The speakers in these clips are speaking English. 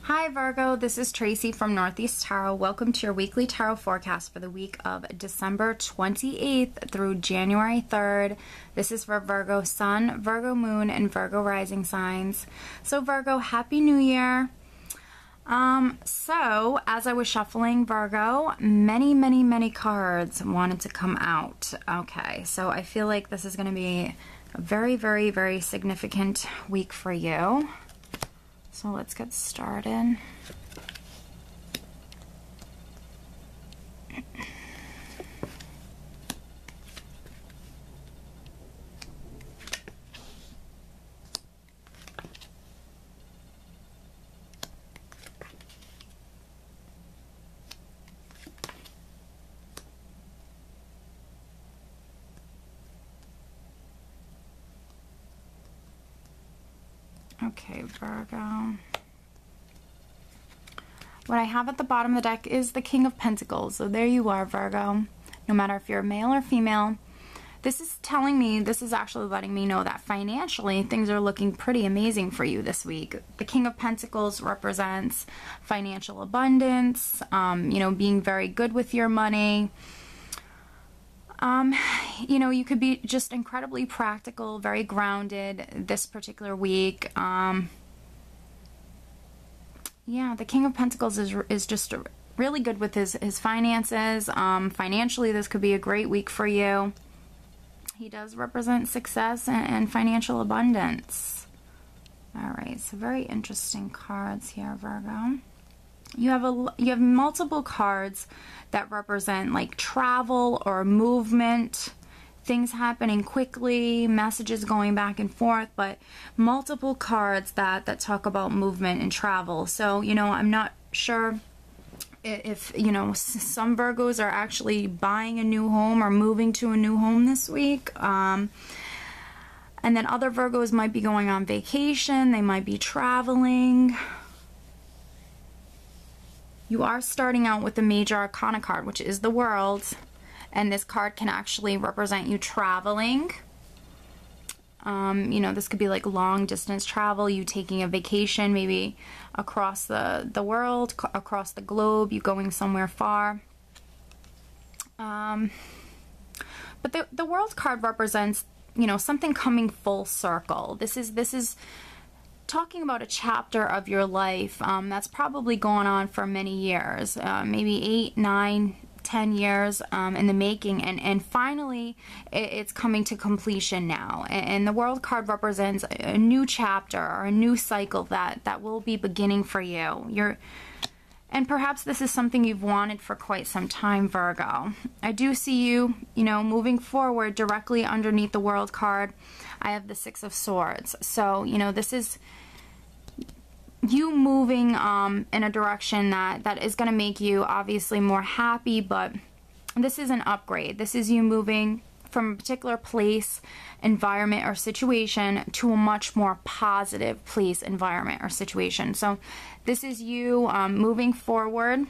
Hi Virgo, this is Tracy from Northeast Tarot. Welcome to your weekly tarot forecast for the week of December 28th through January 3rd. This is for Virgo Sun, Virgo Moon, and Virgo Rising signs. So Virgo, Happy New Year. So as I was shuffling Virgo, many cards wanted to come out. Okay, so I feel like this is going to be a very significant week for you. So let's get started. Okay, Virgo. What I have at the bottom of the deck is the King of Pentacles. So there you are, Virgo. No matter if you're male or female, this is telling me, this is actually letting me know that financially things are looking pretty amazing for you this week. The King of Pentacles represents financial abundance, you know, being very good with your money. You know, you could be just incredibly practical, very grounded this particular week. Yeah, the King of Pentacles is just really good with his finances. Financially, this could be a great week for you. He does represent success and financial abundance. All right, so very interesting cards here, Virgo. You have multiple cards that represent like travel or movement, things happening quickly, messages going back and forth, but multiple cards that talk about movement and travel. So, you know, I'm not sure if, you know, some Virgos are actually buying a new home or moving to a new home this week. And then other Virgos might be going on vacation. They might be traveling. You are starting out with the Major Arcana card, which is the World. And this card can actually represent you traveling. You know, this could be like long distance travel, you taking a vacation, maybe across the world, across the globe, you going somewhere far. But the World card represents, you know, something coming full circle. This is talking about a chapter of your life that's probably gone on for many years, maybe 8, 9, 10 years in the making, and finally it's coming to completion now. And the World card represents a new chapter or a new cycle that will be beginning for you. And perhaps this is something you've wanted for quite some time, Virgo. I do see you, you know, moving forward. Directly underneath the World card, I have the Six of Swords. So, you know, this is you moving in a direction that is going to make you obviously more happy, but this is an upgrade. This is you moving from a particular place, environment, or situation to a much more positive place, environment, or situation. So this is you moving forward,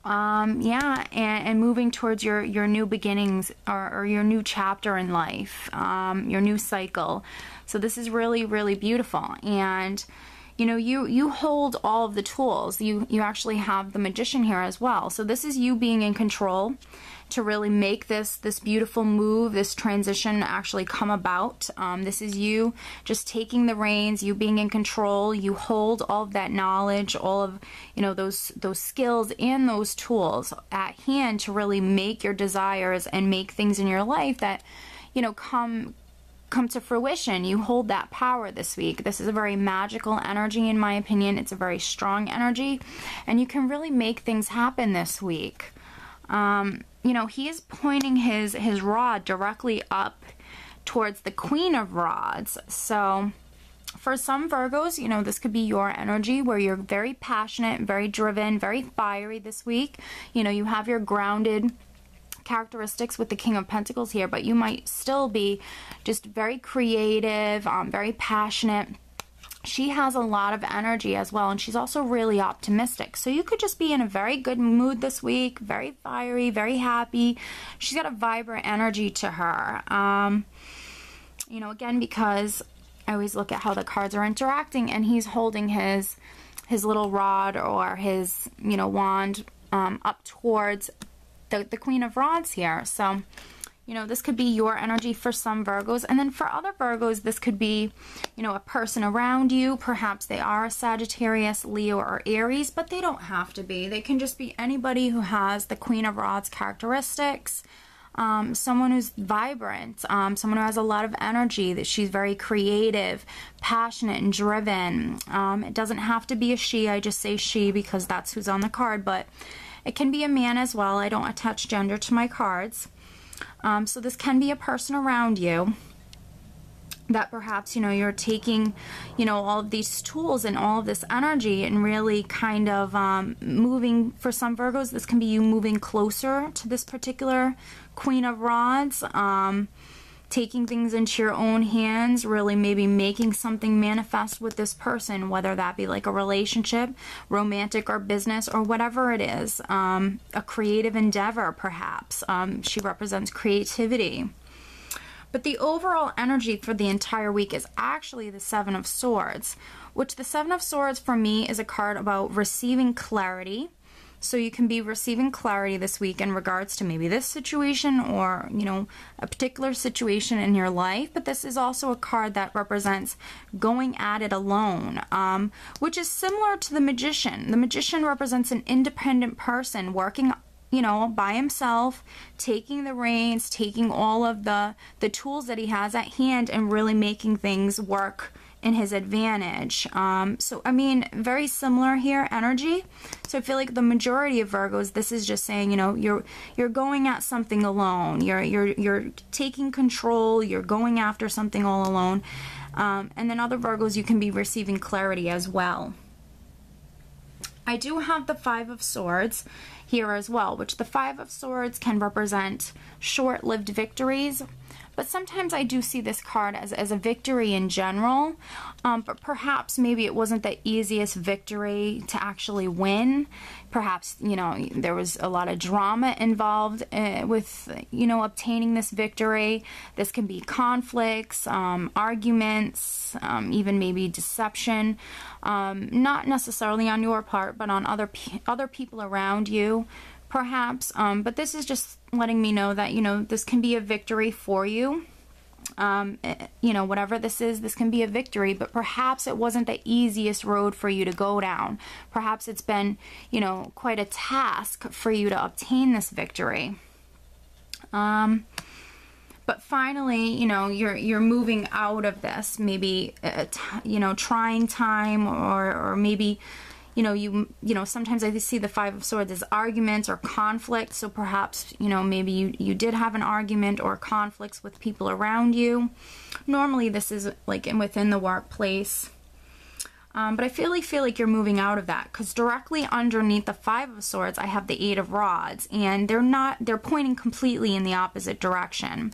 yeah, and moving towards your new beginnings or your new chapter in life, your new cycle. So this is really beautiful. And you know, you hold all of the tools. You actually have the Magician here as well. So this is you being in control to really make this beautiful move, this transition actually come about. This is you just taking the reins, you being in control. You hold all of that knowledge, all of, you know, those skills and those tools at hand to really make your desires and make things in your life that, you know, come to fruition. You hold that power this week. This is a very magical energy, in my opinion. It's a very strong energy, and you can really make things happen this week. You know, he is pointing his rod directly up towards the Queen of Rods. So for some Virgos, you know, this could be your energy where you're very passionate, very driven, very fiery this week. You know, you have your grounded characteristics with the King of Pentacles here, but you might still be just very creative, very passionate. She has a lot of energy as well, and she's also really optimistic. So you could just be in a very good mood this week, very fiery, very happy. She's got a vibrant energy to her. You know, again, because I always look at how the cards are interacting, and he's holding his his little rod or his, you know, wand up towards the Queen of Rods here. So, you know, this could be your energy for some Virgos. And then for other Virgos, this could be, you know, a person around you. Perhaps they are a Sagittarius, Leo, or Aries, but they don't have to be. They can just be anybody who has the Queen of Rods characteristics. Someone who's vibrant, someone who has a lot of energy, that she's very creative, passionate, and driven. It doesn't have to be a she. I just say she because that's who's on the card, but it can be a man as well. I don't attach gender to my cards. So this can be a person around you that perhaps, you know, you're taking, you know, all of these tools and all of this energy and really kind of moving. For some Virgos, this can be you moving closer to this particular Queen of Rods, taking things into your own hands, really maybe making something manifest with this person, whether that be like a relationship, romantic or business, or whatever it is, a creative endeavor perhaps. She represents creativity. But the overall energy for the entire week is actually the Seven of Swords, which the Seven of Swords for me is a card about receiving clarity. So you can be receiving clarity this week in regards to maybe this situation or, you know, a particular situation in your life. But this is also a card that represents going at it alone, which is similar to the Magician. The Magician represents an independent person working, you know, by himself, taking the reins, taking all of the tools that he has at hand and really making things work in his advantage. So I mean, very similar here energy. So I feel like the majority of Virgos, this is just saying, you know, you're going at something alone. You're taking control. You're going after something all alone. And then other Virgos, you can be receiving clarity as well. I do have the Five of Swords here as well, which the Five of Swords can represent short-lived victories. But sometimes I do see this card as a victory in general, but perhaps maybe it wasn't the easiest victory to actually win. Perhaps, you know, there was a lot of drama involved with, you know, obtaining this victory. This can be conflicts, arguments, even maybe deception, not necessarily on your part, but on other people around you. Perhaps, but this is just letting me know that, you know, this can be a victory for you. You know, whatever this is, this can be a victory, but perhaps it wasn't the easiest road for you to go down. Perhaps it's been, you know, quite a task for you to obtain this victory. But finally, you know, you're moving out of this, maybe, you know, trying time, or maybe, you know, sometimes I see the Five of Swords as arguments or conflict. So perhaps, you know, maybe you did have an argument or conflicts with people around you. Normally this is like within the workplace. But I feel like you're moving out of that, because directly underneath the Five of Swords, I have the Eight of Rods, and they're pointing completely in the opposite direction.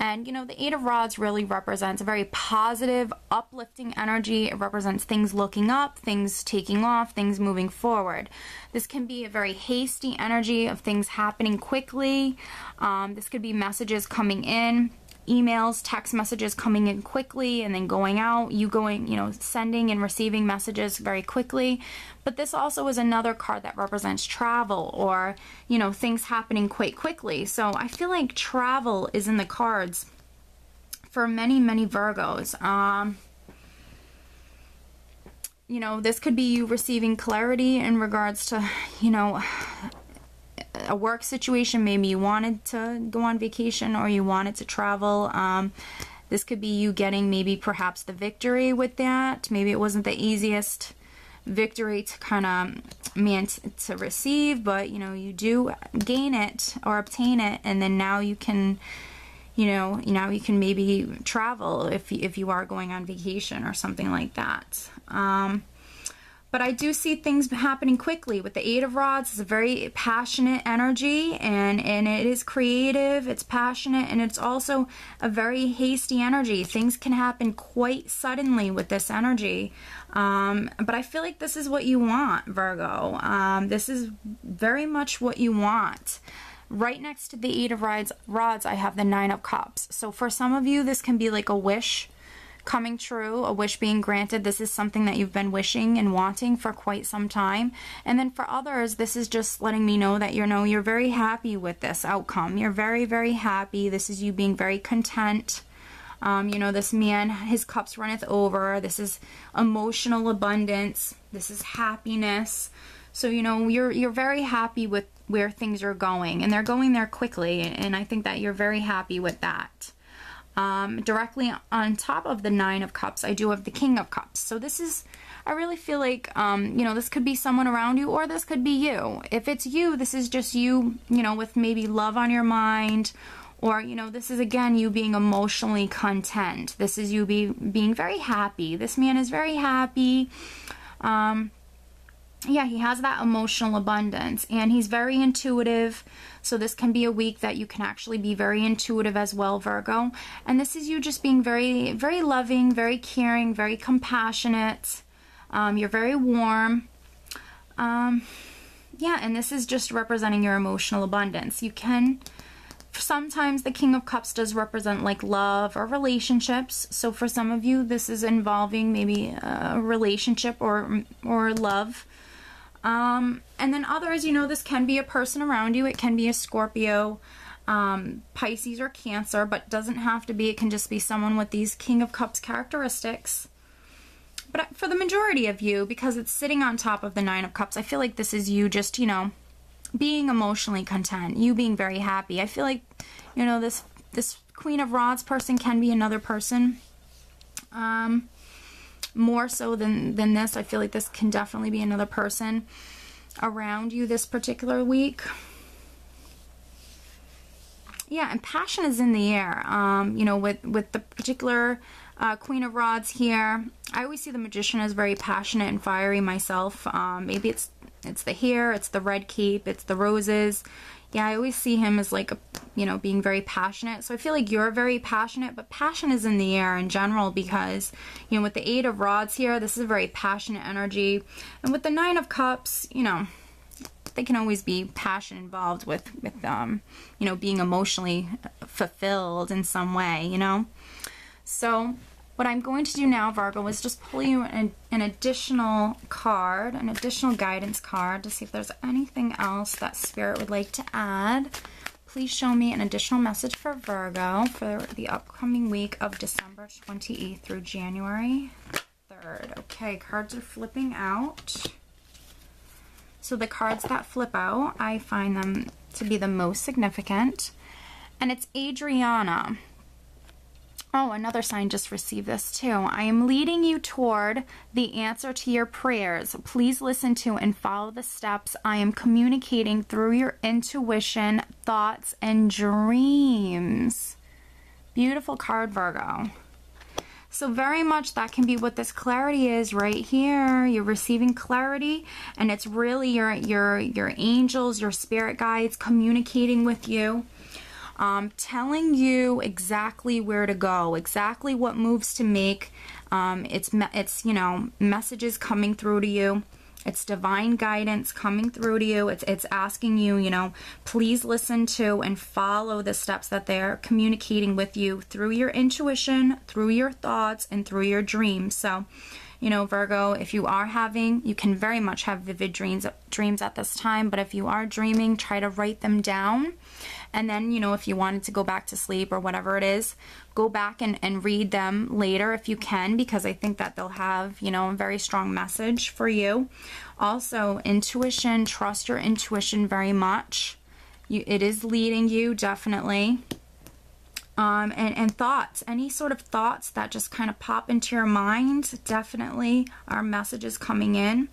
And, you know, the Eight of Rods really represents a very positive, uplifting energy. It represents things looking up, things taking off, things moving forward. This can be a very hasty energy of things happening quickly. This could be messages coming in, emails, text messages coming in quickly and then going out, you going, you know, sending and receiving messages very quickly. But this also is another card that represents travel, or, you know, things happening quite quickly. So I feel like travel is in the cards for many, many Virgos. You know, this could be you receiving clarity in regards to, you know, a work situation. Maybe you wanted to go on vacation or you wanted to travel. This could be you getting maybe perhaps the victory with that. Maybe it wasn't the easiest victory to kind of to receive, but, you know, you do gain it or obtain it, and then now you can, you know, now you can maybe travel if you are going on vacation or something like that. But I do see things happening quickly. With the Eight of Rods, it's a very passionate energy, and it is creative, it's passionate, and it's also a very hasty energy. Things can happen quite suddenly with this energy. But I feel like this is what you want, Virgo. This is very much what you want. Right next to the Eight of Rods, I have the Nine of Cups. So for some of you, this can be like a wish coming true, a wish being granted. This is something that you've been wishing and wanting for quite some time. And then for others, this is just letting me know that you're very happy with this outcome. You're very, very happy. This is you being very content. This man, his cups runneth over. This is emotional abundance. This is happiness. So, you're very happy with where things are going, and they're going there quickly. And I think that you're very happy with that. Directly on top of the Nine of Cups, I do have the King of Cups. So this is, I really feel like, this could be someone around you, or this could be you. If it's you, this is just you, with maybe love on your mind, or, this is, again, you being emotionally content. This is you being very happy. This man is very happy. Yeah, he has that emotional abundance, and he's very intuitive. So this can be a week that you can actually be very intuitive as well, Virgo. And this is you just being very, very loving, very caring, very compassionate. You're very warm. Yeah, and this is just representing your emotional abundance. You can, sometimes the King of Cups does represent like love or relationships. So for some of you, this is involving maybe a relationship or love. And then others, this can be a person around you. It can be a Scorpio, Pisces, or Cancer, but doesn't have to be. It can just be someone with these King of Cups characteristics. But for the majority of you, because it's sitting on top of the Nine of Cups, I feel like this is you just, being emotionally content, you being very happy. I feel like, this Queen of Rods person can be another person. More so than this. I feel like this can definitely be another person around you this particular week. Yeah, and passion is in the air. With the particular Queen of Rods here, I always see the Magician as very passionate and fiery myself. Maybe it's the hair, it's the red cape, it's the roses. Yeah, I always see him as like, being very passionate. So I feel like you're very passionate, but passion is in the air in general because, with the Eight of Rods here, this is a very passionate energy. And with the Nine of Cups, they can always be passion involved with being emotionally fulfilled in some way, So what I'm going to do now, Virgo, is just pull you an additional card, an additional guidance card to see if there's anything else that Spirit would like to add. Please show me an additional message for Virgo for the upcoming week of December 28th through January 3rd. Okay, cards are flipping out. So the cards that flip out, I find them to be the most significant. And it's Adriana. Oh, another sign just received this too. I am leading you toward the answer to your prayers. Please listen to and follow the steps I am communicating through your intuition, thoughts, and dreams. Beautiful card, Virgo. So very much that can be what this clarity is right here. You're receiving clarity, and it's really your angels, your spirit guides communicating with you. Telling you exactly where to go, exactly what moves to make. It's messages coming through to you. It's divine guidance coming through to you. It's asking you, please listen to and follow the steps that they're communicating with you through your intuition, through your thoughts, and through your dreams. So, Virgo, if you are you can very much have vivid dreams at this time, but if you are dreaming, try to write them down. And then, if you wanted to go back to sleep or whatever it is, go back and read them later if you can, because I think that they'll have, a very strong message for you. Also, intuition, trust your intuition very much. It is leading you, definitely. And thoughts, any sort of thoughts that just kind of pop into your mind, definitely are messages coming in.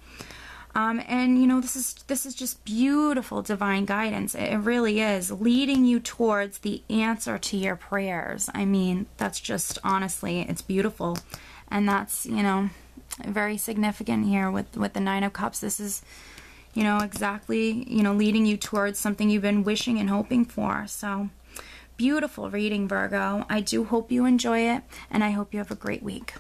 And this is just beautiful divine guidance. It really is leading you towards the answer to your prayers. I mean, that's just, honestly, it's beautiful. And that's, very significant here with the Nine of Cups. This is, exactly, leading you towards something you've been wishing and hoping for. So beautiful reading, Virgo. I do hope you enjoy it, and I hope you have a great week.